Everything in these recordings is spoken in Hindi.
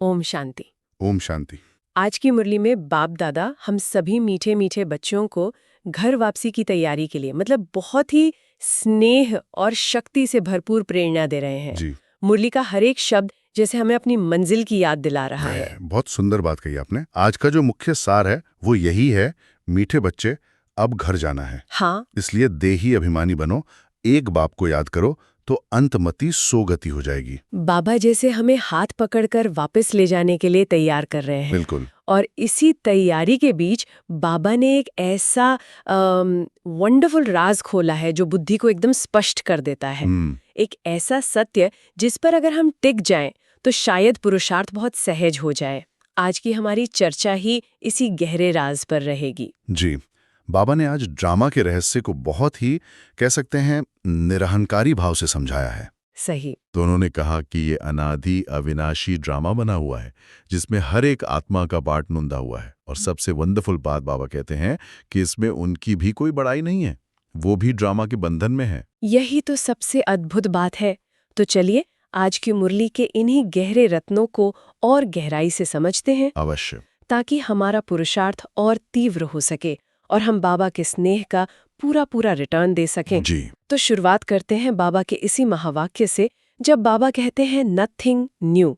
ओम शांति। ओम शांति। आज की मुरली में बाप दादा हम सभी मीठे मीठे बच्चों को घर वापसी की तैयारी के लिए बहुत ही स्नेह और शक्ति से भरपूर प्रेरणा दे रहे हैं। जी। मुरली का हर एक शब्द जैसे हमें अपनी मंजिल की याद दिला रहा है। बहुत सुंदर बात कही आपने। आज का जो मुख्य सार है वो यही है, मीठे बच्चे अब घर जाना है। हाँ, इसलिए देही अभिमानी बनो, एक बाप को याद करो तो अंतमति सोगति हो जाएगी। बाबा जैसे हमें हाथ पकड़कर वापस ले जाने के लिए तैयार कर रहे हैं। बिल्कुल। और इसी तैयारी के बीच बाबा ने एक ऐसा वंडरफुल राज खोला है जो बुद्धि को एकदम स्पष्ट कर देता है। एक ऐसा सत्य जिस पर अगर हम टिक जाएं तो शायद पुरुषार्थ बहुत सहज हो जाए। आज की हमारी चर्चा ही इसी गहरे राज पर रहेगी। जी। बाबा ने आज ड्रामा के रहस्य को बहुत ही, कह सकते हैं, निरहंकारी भाव से समझाया है। सही। तो उन्होंने कहा कि ये अनादि अविनाशी ड्रामा बना हुआ है जिसमें हर एक आत्मा का पार्ट नुंदा हुआ है। और सबसे वंडरफुल बात बाबा कहते हैं कि इसमें उनकी भी कोई बड़ाई नहीं है, वो भी ड्रामा के बंधन में है। यही तो सबसे अद्भुत बात है। तो चलिए आज की मुरली के इन्हीं गहरे रत्नों को और गहराई से समझते हैं, अवश्य। ताकि हमारा पुरुषार्थ और तीव्र हो सके और हम बाबा के स्नेह का पूरा पूरा रिटर्न दे सकें। जी। तो शुरुआत करते हैं बाबा के इसी महावाक्य से, जब बाबा कहते हैं नथिंग न्यू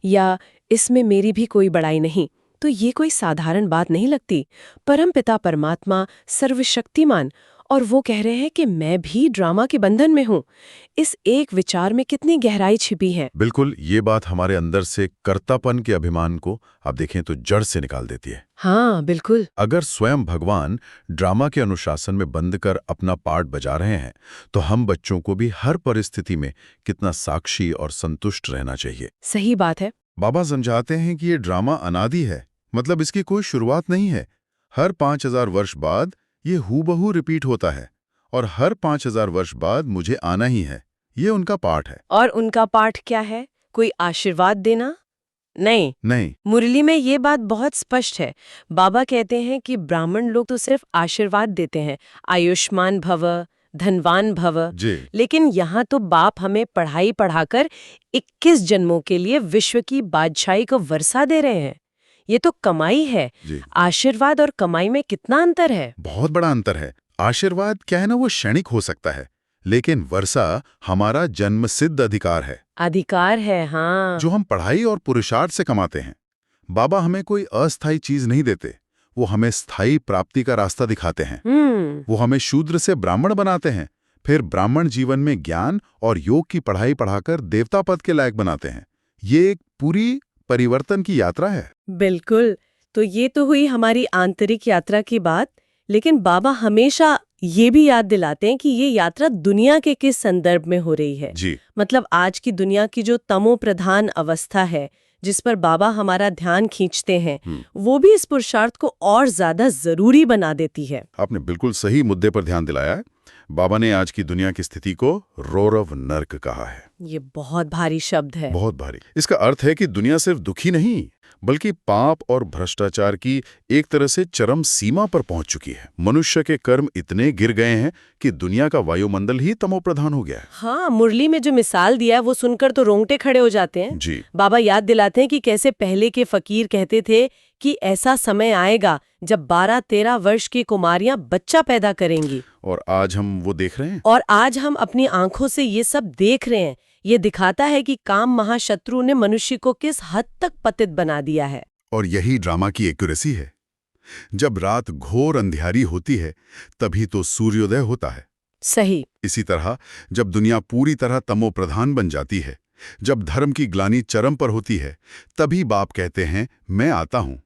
या इसमें मेरी भी कोई बड़ाई नहीं। तो ये कोई साधारण बात नहीं लगती। परमपिता परमात्मा सर्वशक्तिमान, और वो कह रहे हैं कि मैं भी ड्रामा के बंधन में हूँ। इस एक विचार में कितनी गहराई छिपी है। बिल्कुल, ये बात हमारे अंदर से कर्तापन के अभिमान को आप देखें तो जड़ से निकाल देती है। हाँ बिल्कुल। अगर स्वयं भगवान ड्रामा के अनुशासन में बंद कर अपना पार्ट बजा रहे हैं तो हम बच्चों को भी हर परिस्थिति में कितना साक्षी और संतुष्ट रहना चाहिए। सही बात है। बाबा समझाते हैं कि ये ड्रामा अनादि है, मतलब इसकी कोई शुरुआत नहीं है। हर 5000 वर्ष बाद ये हूबहू रिपीट होता है और हर 5000 वर्ष बाद मुझे आना ही है। ये उनका पाठ है। और उनका पाठ क्या है? कोई आशीर्वाद देना? नहीं। मुरली में ये बात बहुत स्पष्ट है। बाबा कहते हैं कि ब्राह्मण लोग तो सिर्फ आशीर्वाद देते हैं, आयुष्मान भव, धनवान भव। लेकिन यहाँ तो बाप हमें पढ़ाई पढ़ाकर 21 जन्मों के लिए विश्व की बादशाही को वर्षा दे रहे हैं। ये तो कमाई है। आशीर्वाद और कमाई में कितना अंतर है? बहुत बड़ा अंतर है। आशीर्वाद क्या है ना, वो क्षणिक हो सकता है, लेकिन वर्षा हमारा जन्मसिद्ध अधिकार है। अधिकार है, हाँ। जो हम पढ़ाई और पुरुषार्थ से कमाते हैं। बाबा हमें कोई अस्थायी चीज नहीं देते, वो हमें स्थायी प्राप्ति का रास्ता दिखाते हैं। वो हमें शूद्र से ब्राह्मण बनाते हैं, फिर ब्राह्मण जीवन में ज्ञान और योग की पढ़ाई पढ़ाकर देवता पद के लायक बनाते हैं। ये एक पूरी परिवर्तन की यात्रा है। बिल्कुल। तो ये तो हुई हमारी आंतरिक यात्रा की बात, लेकिन बाबा हमेशा ये भी याद दिलाते हैं कि ये यात्रा दुनिया के किस संदर्भ में हो रही है। मतलब आज की दुनिया की जो तमो प्रधान अवस्था है जिस पर बाबा हमारा ध्यान खींचते हैं, वो भी इस पुरुषार्थ को और ज्यादा जरूरी बना देती है। आपने बिल्कुल सही मुद्दे पर ध्यान दिलाया है। बाबा ने आज की दुनिया की स्थिति को रौरव नर्क कहा है। ये बहुत भारी शब्द है। बहुत भारी। इसका अर्थ है कि दुनिया सिर्फ दुखी नहीं, बल्कि पाप और भ्रष्टाचार की एक तरह से चरम सीमा पर पहुंच चुकी है। मनुष्य के कर्म इतने गिर गए हैं कि दुनिया का वायुमंडल ही तमोप्रधान हो गया है। हाँ, मुरली में जो मिसाल दिया है वो सुनकर तो रोंगटे खड़े हो जाते हैं। जी। बाबा याद दिलाते हैं कि कैसे पहले के फकीर कहते थे कि ऐसा समय आएगा जब 12-13 वर्ष की कुमारियां बच्चा पैदा करेंगी। और आज हम वो देख रहे हैं। और आज हम अपनी आंखों से ये सब देख रहे हैं। ये दिखाता है कि काम महाशत्रु ने मनुष्य को किस हद तक पतित बना दिया है। और यही ड्रामा की एक्यूरेसी है। जब रात घोर अंधियारी होती है तभी तो सूर्योदय होता है। सही। इसी तरह जब दुनिया पूरी तरह तमो प्रधान बन जाती है, जब धर्म की ग्लानि चरम पर होती है, तभी बाप कहते हैं मैं आता हूं।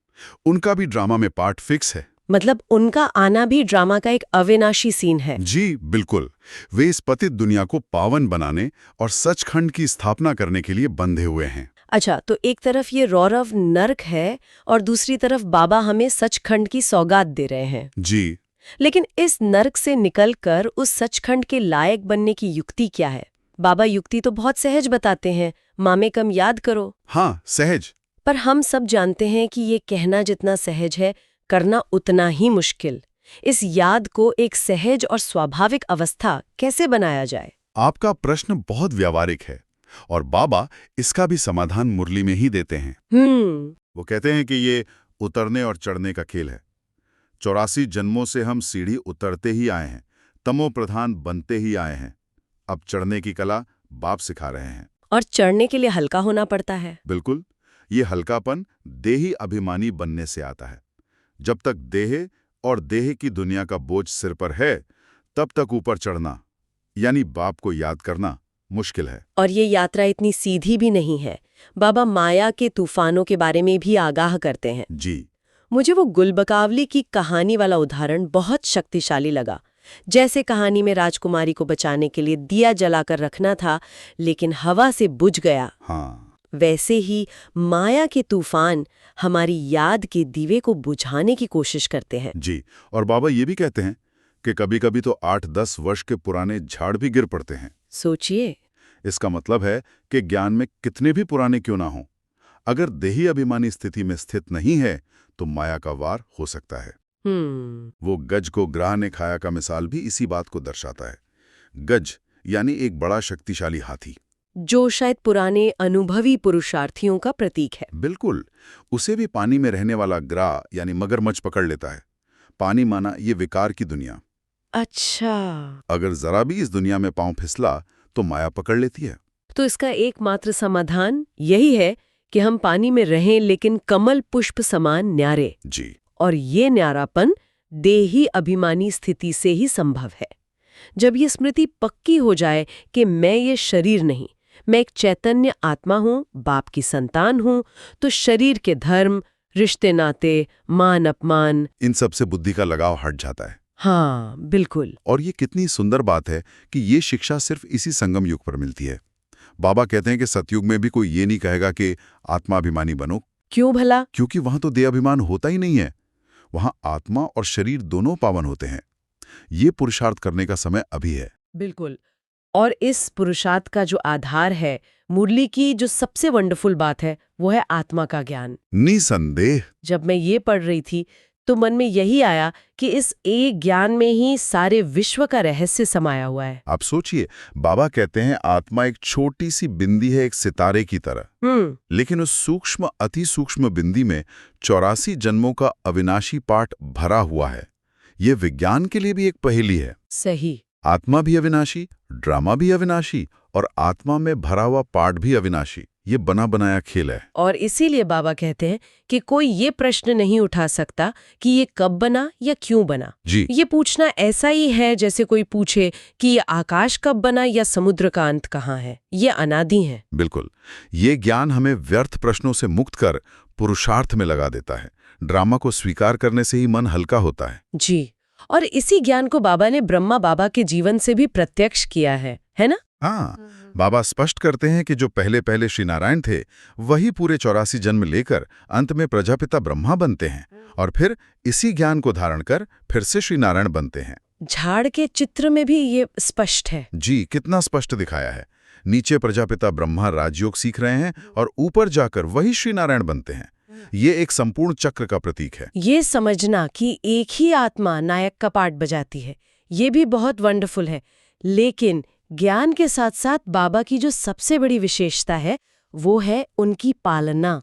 उनका भी ड्रामा में पार्ट फिक्स है। मतलब उनका आना भी ड्रामा का एक अविनाशी सीन है। जी बिल्कुल। वे इस पतित दुनिया को पावन बनाने और सचखंड की स्थापना करने के लिए बंधे हुए हैं। अच्छा, तो एक तरफ ये रौरव नर्क है और दूसरी तरफ बाबा हमें सचखंड की सौगात दे रहे हैं। जी। लेकिन इस नर्क से निकलकर उस सचखंड के लायक बनने की युक्ति क्या है? बाबा युक्ति तो बहुत सहज बताते हैं, मामे कम याद करो। हाँ, सहज। पर हम सब जानते हैं कि ये कहना जितना सहज है, करना उतना ही मुश्किल। इस याद को एक सहज और स्वाभाविक अवस्था कैसे बनाया जाए? आपका प्रश्न बहुत व्यावहारिक है। और बाबा इसका भी समाधान मुरली में ही देते हैं। वो कहते हैं कि ये उतरने और चढ़ने का खेल है। 84 जन्मों से हम सीढ़ी उतरते ही आए हैं, तमो प्रधान बनते ही आए हैं। अब चढ़ने की कला बाप सिखा रहे हैं। और चढ़ने के लिए हल्का होना पड़ता है। बिल्कुल, ये हल्कापन देही अभिमानी बनने से आता है। जब तक देह और देह की दुनिया का बोझ सिर पर है, तब तक ऊपर चढ़ना यानी बाप को याद करना मुश्किल है। और ये यात्रा इतनी सीधी भी नहीं है। बाबा माया के तूफानों के बारे में भी आगाह करते हैं। जी, मुझे वो गुलबकावली की कहानी वाला उदाहरण बहुत शक्तिशाली लगा। जैसे कहानी में राजकुमारी को बचाने के लिए दिया जलाकर रखना था, लेकिन हवा से बुझ गया। हाँ, वैसे ही माया के तूफान हमारी याद के दीवे को बुझाने की कोशिश करते हैं। जी। और बाबा ये भी कहते हैं कि कभी-कभी तो 8-10 वर्ष के पुराने झाड़ भी गिर पड़ते हैं। सोचिए। इसका मतलब है कि ज्ञान में कितने भी पुराने क्यों ना हों, अगर देही अभिमानी स्थिति में स्थित नहीं है तो माया का वार हो सकता है। वो गज को ग्राह ने खाया का मिसाल भी इसी बात को दर्शाता है। गज यानी एक बड़ा शक्तिशाली हाथी, जो शायद पुराने अनुभवी पुरुषार्थियों का प्रतीक है। बिल्कुल, उसे भी पानी में रहने वाला ग्राह यानी मगरमच्छ पकड़ लेता है। पानी माना ये विकार की दुनिया। अच्छा, अगर जरा भी इस दुनिया में पांव फिसला तो माया पकड़ लेती है। तो इसका एकमात्र समाधान यही है कि हम पानी में रहें, लेकिन कमल पुष्प समान न्यारे। जी, और ये न्यारापन देही अभिमानी स्थिति से ही संभव है। जब ये स्मृति पक्की हो जाए कि मैं ये शरीर नहीं, मैं एक चैतन्य आत्मा हूँ, बाप की संतान हूँ, तो शरीर के धर्म, रिश्ते नाते, मान अपमान, इन सब से बुद्धि का लगाव हट जाता है। हाँ बिल्कुल। और ये कितनी सुंदर बात है कि ये शिक्षा सिर्फ इसी संगम युग पर मिलती है। बाबा कहते हैं कि सतयुग में भी कोई ये नहीं कहेगा कि आत्माभिमानी बनो। क्यों भला? क्योंकि वहां तो देह अभिमान होता ही नहीं है। वहां आत्मा और शरीर दोनों पावन होते हैं। ये पुरुषार्थ करने का समय अभी है। बिल्कुल। और इस पुरुषार्थ का जो आधार है, मुरली की जो सबसे वंडरफुल बात है, वो है आत्मा का ज्ञान। निसंदेह। जब मैं ये पढ़ रही थी तो मन में यही आया कि इस एक ज्ञान में ही सारे विश्व का रहस्य समाया हुआ है। आप सोचिए, बाबा कहते हैं आत्मा एक छोटी सी बिंदी है, एक सितारे की तरह। लेकिन उस सूक्ष्म अति सूक्ष्म बिंदी में 84 जन्मों का अविनाशी पाठ भरा हुआ है। ये विज्ञान के लिए भी एक पहेली है। सही। आत्मा भी अविनाशी, ड्रामा भी अविनाशी और आत्मा में भरा हुआ पाठ भी अविनाशी। ये बना बनाया खेल है। और इसीलिए बाबा कहते हैं कि कोई ये प्रश्न नहीं उठा सकता कि ये कब बना या क्यों बना। जी, ये पूछना ऐसा ही है जैसे कोई पूछे कि ये आकाश कब बना या समुद्र का अंत कहाँ है। ये अनादि है। बिल्कुल। ये ज्ञान हमें व्यर्थ प्रश्नों से मुक्त कर पुरुषार्थ में लगा देता है। ड्रामा को स्वीकार करने से ही मन हल्का होता है। जी। और इसी ज्ञान को बाबा ने ब्रह्मा बाबा के जीवन से भी प्रत्यक्ष किया है ना? हाँ, बाबा स्पष्ट करते हैं कि जो पहले पहले श्री नारायण थे, वही पूरे 84 जन्म लेकर अंत में प्रजापिता ब्रह्मा बनते हैं और फिर इसी ज्ञान को धारण कर फिर से श्री नारायण बनते हैं। झाड़ के चित्र में भी ये स्पष्ट है। जी, कितना स्पष्ट दिखाया है। नीचे प्रजापिता ब्रह्मा राजयोग सीख रहे हैं और ऊपर जाकर वही श्री नारायण बनते हैं। ये एक संपूर्ण चक्र का प्रतीक है। ये समझना कि एक ही आत्मा नायक का पार्ट बजाती है, ये भी बहुत वंडरफुल है। लेकिन ज्ञान के साथ साथ बाबा की जो सबसे बड़ी विशेषता है, वो है उनकी पालना।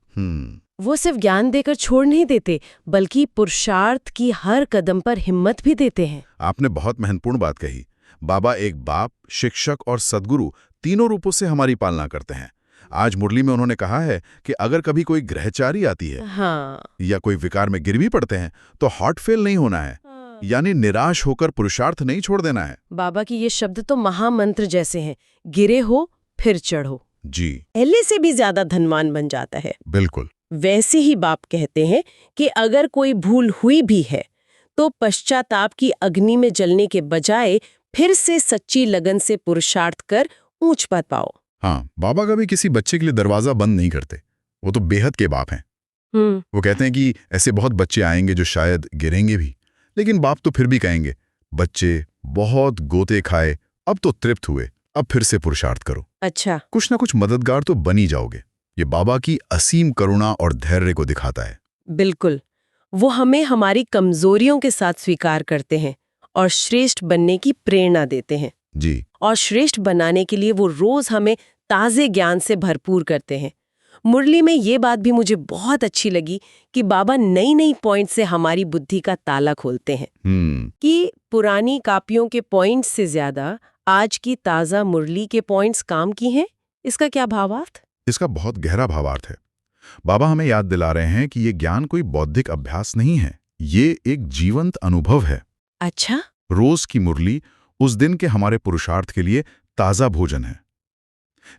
वो सिर्फ ज्ञान देकर छोड़ नहीं देते, बल्कि पुरुषार्थ की हर कदम पर हिम्मत भी देते हैं। आपने बहुत महत्वपूर्ण बात कही। बाबा एक बाप, शिक्षक और सद्गुरु तीनों रूपों से हमारी पालना करते हैं। आज मुरली में उन्होंने कहा है कि अगर कभी कोई ग्रहचारी आती है, हाँ, या कोई विकार में गिर भी पड़ते हैं, तो हार्ट फेल नहीं होना है, यानी निराश होकर पुरुषार्थ नहीं छोड़ देना है। बाबा की ये शब्द तो महामंत्र जैसे हैं, गिरे हो फिर चढ़ो। जी, पहले से भी ज्यादा धनवान बन जाता है। बिल्कुल। वैसे ही बाप कहते हैं कि अगर कोई भूल हुई भी है तो पश्चाताप की अग्नि में जलने के बजाय फिर से सच्ची लगन से पुरुषार्थ कर ऊंच पद पाओ। हाँ, बाबा कभी किसी बच्चे के लिए दरवाजा बंद नहीं करते। वो तो बेहद के बाप हैं। वो कहते हैं कि ऐसे बहुत बच्चे आएंगे जो शायद गिरेंगे भी, लेकिन बाप तो फिर भी कहेंगे, बच्चे बहुत गोते खाए, अब तो तृप्त हुए, अब फिर से पुरुषार्थ करो। अच्छा, कुछ ना कुछ मददगार तो बन ही जाओगे। ये बाबा की असीम करुणा और धैर्य को दिखाता है। बिल्कुल। वो हमें हमारी कमजोरियों के साथ स्वीकार करते हैं और श्रेष्ठ बनने की प्रेरणा देते हैं। जी, और श्रेष्ठ बनाने के लिए वो रोज हमें ताज़े ज्ञान से भरपूर करते हैं। मुरली में ये बात भी मुझे बहुत अच्छी लगी कि बाबा नई नई पॉइंट से हमारी बुद्धि का ताला खोलते हैं कि पुरानी कापियों के पॉइंट्स से ज्यादा आज की ताज़ा मुरली के पॉइंट्स काम की हैं। इसका क्या भावार्थ? इसका बहुत गहरा भावार्थ है। बाबा हमें याद दिला रहे हैं कि ये ज्ञान कोई बौद्धिक अभ्यास नहीं है, ये एक जीवंत अनुभव है। अच्छा। रोज की मुरली उस दिन के हमारे पुरुषार्थ के लिए ताज़ा भोजन है।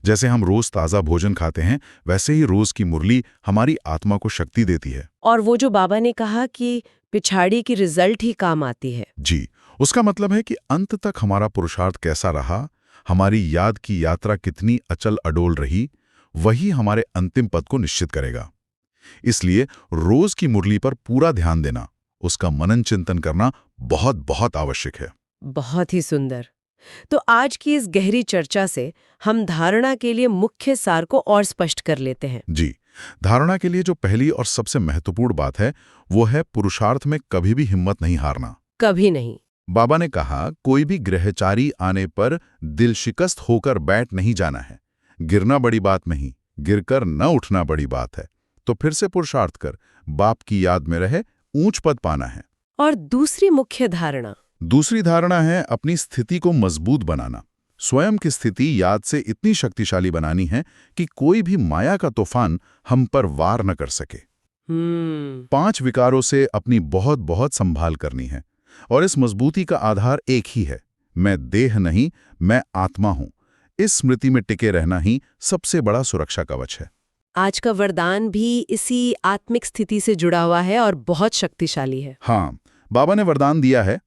जैसे हम रोज ताज़ा भोजन खाते हैं, वैसे ही रोज की मुरली हमारी आत्मा को शक्ति देती है। और वो जो बाबा ने कहा कि पिछाड़ी की रिजल्ट ही काम आती है। जी, उसका मतलब है कि अंत तक हमारा पुरुषार्थ कैसा रहा, हमारी याद की यात्रा कितनी अचल अडोल रही, वही हमारे अंतिम पद को निश्चित करेगा। इसलिए रोज की मुरली पर पूरा ध्यान देना, उसका मनन चिंतन करना बहुत बहुत आवश्यक है। बहुत ही सुंदर। तो आज की इस गहरी चर्चा से हम धारणा के लिए मुख्य सार को और स्पष्ट कर लेते हैं। जी, धारणा के लिए जो पहली और सबसे महत्वपूर्ण बात है वो है पुरुषार्थ में कभी भी हिम्मत नहीं हारना। कभी नहीं। बाबा ने कहा, कोई भी ग्रहचारी आने पर दिल शिकस्त होकर बैठ नहीं जाना है। गिरना बड़ी बात नहीं, गिरकर न उठना बड़ी बात है। तो फिर से पुरुषार्थ कर, बाप की याद में रहे, ऊंच पद पाना है। और दूसरी मुख्य धारणा? दूसरी धारणा है अपनी स्थिति को मजबूत बनाना। स्वयं की स्थिति याद से इतनी शक्तिशाली बनानी है कि कोई भी माया का तूफान हम पर वार न कर सके। 5 विकारों से अपनी बहुत बहुत संभाल करनी है। और इस मजबूती का आधार एक ही है, मैं देह नहीं, मैं आत्मा हूं। इस स्मृति में टिके रहना ही सबसे बड़ा सुरक्षा कवच है। आज का वरदान भी इसी आत्मिक स्थिति से जुड़ा हुआ है और बहुत शक्तिशाली है। हाँ, बाबा ने वरदान दिया है,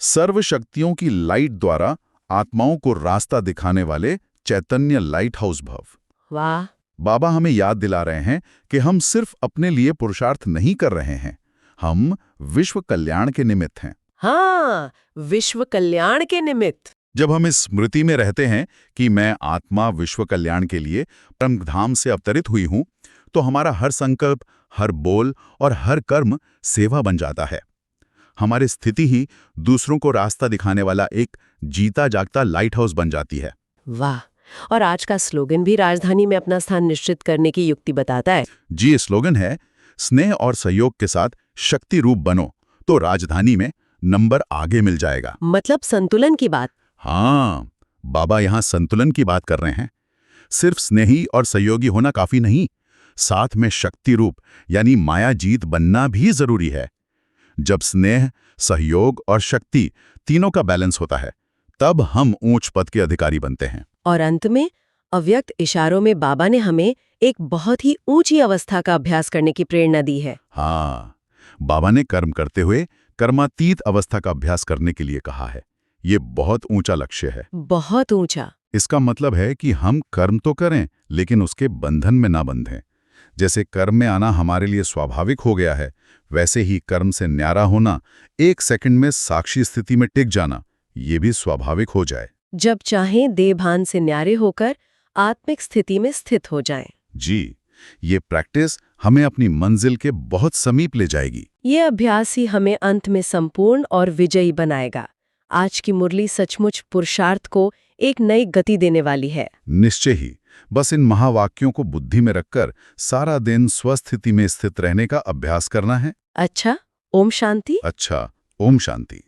सर्व शक्तियों की लाइट द्वारा आत्माओं को रास्ता दिखाने वाले चैतन्य लाइट हाउस भव। वाह। बाबा हमें याद दिला रहे हैं कि हम सिर्फ अपने लिए पुरुषार्थ नहीं कर रहे हैं, हम विश्व कल्याण के निमित्त हैं। हाँ, विश्व कल्याण के निमित्त। जब हम इस स्मृति में रहते हैं कि मैं आत्मा विश्व कल्याण के लिए परम धाम से अवतरित हुई हूं, तो हमारा हर संकल्प, हर बोल और हर कर्म सेवा बन जाता है। हमारी स्थिति ही दूसरों को रास्ता दिखाने वाला एक जीता जागता लाइट हाउस बन जाती है। वाह। और आज का स्लोगन भी राजधानी में अपना स्थान निश्चित करने की युक्ति बताता है। जी, ये स्लोगन है, स्नेह और सहयोग के साथ शक्ति रूप बनो तो राजधानी में नंबर आगे मिल जाएगा। मतलब संतुलन की बात। हाँ, बाबा यहाँ संतुलन की बात कर रहे हैं। सिर्फ स्नेही और सहयोगी होना काफी नहीं, साथ में शक्ति रूप यानी माया जीत बनना भी जरूरी है। जब स्नेह, सहयोग और शक्ति तीनों का बैलेंस होता है, तब हम ऊंच पद के अधिकारी बनते हैं। और अंत में अव्यक्त इशारों में बाबा ने हमें एक बहुत ही ऊंची अवस्था का अभ्यास करने की प्रेरणा दी है। हाँ, बाबा ने कर्म करते हुए कर्मातीत अवस्था का अभ्यास करने के लिए कहा है। ये बहुत ऊंचा लक्ष्य है। बहुत ऊंचा। इसका मतलब है कि हम कर्म तो करें, लेकिन उसके बंधन में ना बंधें। जैसे कर्म में आना हमारे लिए स्वाभाविक हो गया है, वैसे ही कर्म से न्यारा होना, 1 सेकंड में साक्षी स्थिति में टिक जाना, ये भी स्वाभाविक हो जाए। जब चाहें देहभान से न्यारे होकर आत्मिक स्थिति में स्थित हो जाएं। जी, ये प्रैक्टिस हमें अपनी मंजिल के बहुत समीप ले जाएगी। ये अभ्यास ही हमें अंत में संपूर्ण और विजयी बनाएगा। आज की मुरली सचमुच पुरुषार्थ को एक नई गति देने वाली है। निश्चय ही, बस इन महावाक्यों को बुद्धि में रखकर सारा दिन स्वस्थिति में स्थित रहने का अभ्यास करना है। अच्छा, ओम शांति। अच्छा, ओम शांति।